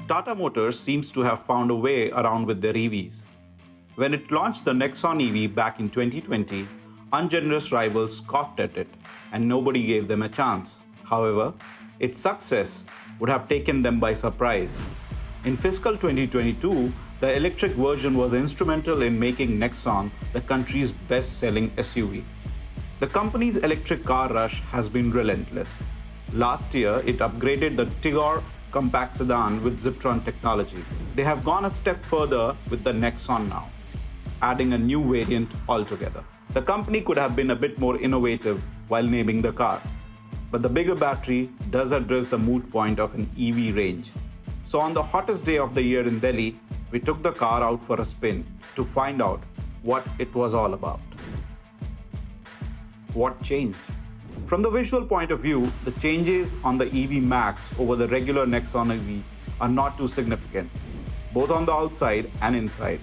Tata Motors seems to have found a way around with their EVs. When it launched the Nexon EV back in 2020, ungenerous rivals scoffed at it and nobody gave them a chance. However, its success would have taken them by surprise. In fiscal 2022, the electric version was instrumental in making Nexon the country's best-selling SUV. The company's electric car rush has been relentless. Last year, it upgraded the Tigor compact sedan with Ziptron technology. They have gone a step further with the Nexon now, adding a new variant altogether. The company could have been a bit more innovative while naming the car, but the bigger battery does address the moot point of an EV range. So on the hottest day of the year in Delhi, we took the car out for a spin to find out what it was all about. What changed? From the visual point of view, the changes on the EV Max over the regular Nexon EV are not too significant, both on the outside and inside.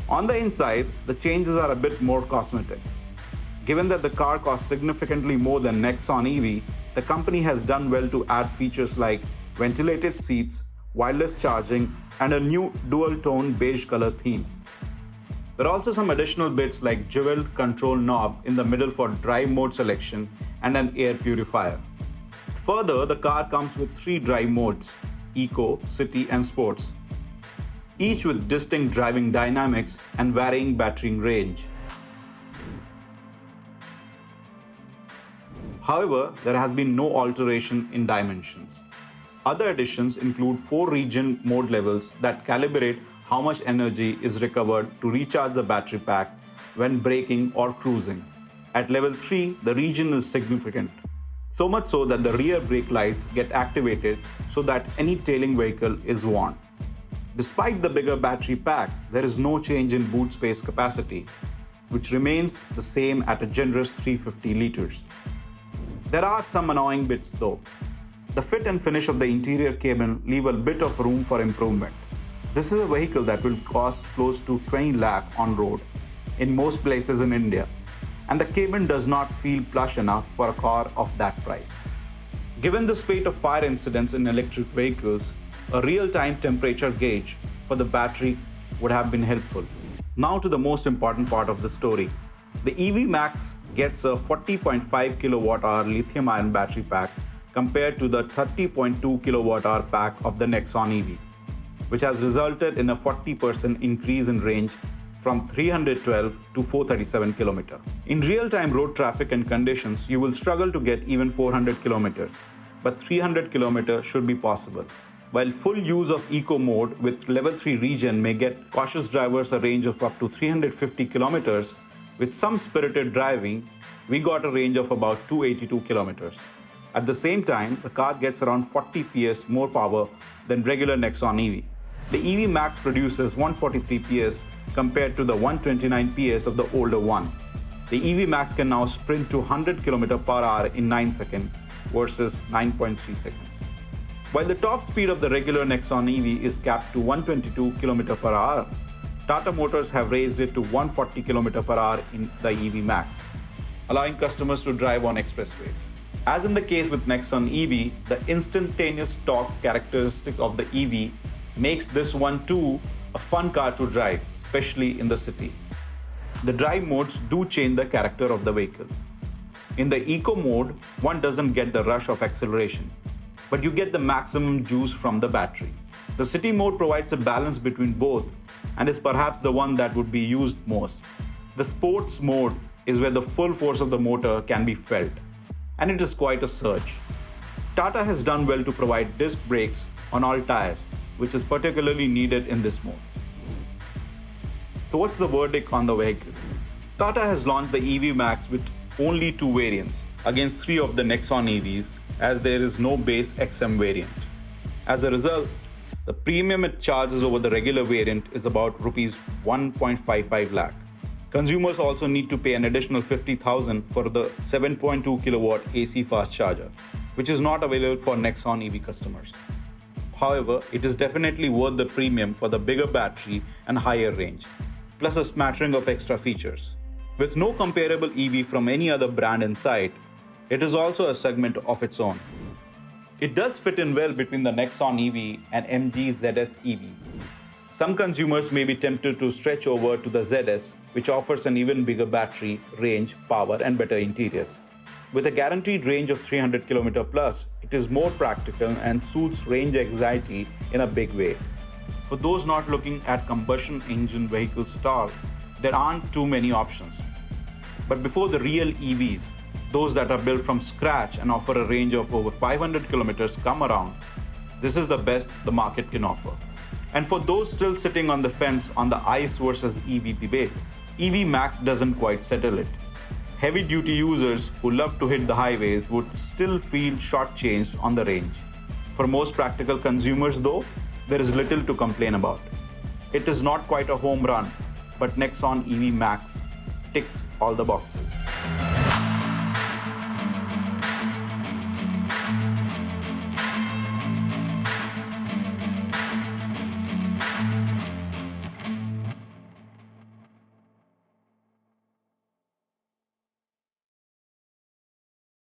On the inside, the changes are a bit more cosmetic. Given that the car costs significantly more than Nexon EV, the company has done well to add features like ventilated seats, wireless charging, and a new dual-tone beige color theme. There are also some additional bits like jeweled control knob in the middle for drive mode selection and an air purifier. Further, the car comes with 3 drive modes: Eco, City, and Sports, each with distinct driving dynamics and varying battery range. However, there has been no alteration in dimensions. Other additions include 4 region mode levels that calibrate how much energy is recovered to recharge the battery pack when braking or cruising. At level 3, the region is significant, so much so that the rear brake lights get activated so that any tailing vehicle is warned. Despite the bigger battery pack, there is no change in boot space capacity, which remains the same at a generous 350 liters. There are some annoying bits though. The fit and finish of the interior cabin leave a bit of room for improvement. This is a vehicle that will cost close to 20 lakh on road in most places in India, and the cabin does not feel plush enough for a car of that price. Given the spate of fire incidents in electric vehicles, a real-time temperature gauge for the battery would have been helpful. Now to the most important part of the story. The EV Max gets a 40.5 kWh lithium-ion battery pack compared to the 30.2 kWh pack of the Nexon EV, which has resulted in a 40% increase in range from 312 to 437 km. In real-time road traffic and conditions, you will struggle to get even 400 km, but 300 km should be possible. While full use of Eco mode with level 3 region may get cautious drivers a range of up to 350 km, with some spirited driving, we got a range of about 282 km. At the same time, the car gets around 40 PS more power than regular Nexon EV. The EV Max produces 143 PS compared to the 129 PS of the older one. The EV Max can now sprint to 100 km per hour in 9 seconds versus 9.3 seconds. While the top speed of the regular Nexon EV is capped to 122 km per hour, Tata Motors have raised it to 140 km per hour in the EV Max, allowing customers to drive on expressways. As in the case with Nexon EV, the instantaneous torque characteristic of the EV makes this one too a fun car to drive, especially in the city. The drive modes do change the character of the vehicle. In the Eco mode, one doesn't get the rush of acceleration, but you get the maximum juice from the battery. The city mode provides a balance between both and is perhaps the one that would be used most. The sports mode is where the full force of the motor can be felt, and it is quite a surge. Tata has done well to provide disc brakes on all tires, which is particularly needed in this mode. So what's the verdict on the vehicle? Tata has launched the EV Max with only 2 variants against 3 of the Nexon EVs, as there is no base XM variant. As a result, the premium it charges over the regular variant is about Rs 1.55 lakh. Consumers also need to pay an additional 50,000 for the 7.2 kW AC fast charger, which is not available for Nexon EV customers. However, it is definitely worth the premium for the bigger battery and higher range, plus a smattering of extra features. With no comparable EV from any other brand in sight, it is also a segment of its own. It does fit in well between the Nexon EV and MG ZS EV. Some consumers may be tempted to stretch over to the ZS, which offers an even bigger battery, range, power, and better interiors. With a guaranteed range of 300 km plus, it is more practical and suits range anxiety in a big way. For those not looking at combustion engine vehicles at all, there aren't too many options. But before the real EVs, those that are built from scratch and offer a range of over 500 kilometers come around, this is the best the market can offer. And for those still sitting on the fence on the ICE versus EV debate, EV Max doesn't quite settle it. Heavy-duty users who love to hit the highways would still feel shortchanged on the range. For most practical consumers though, there is little to complain about. It is not quite a home run, but Nexon EV Max ticks all the boxes.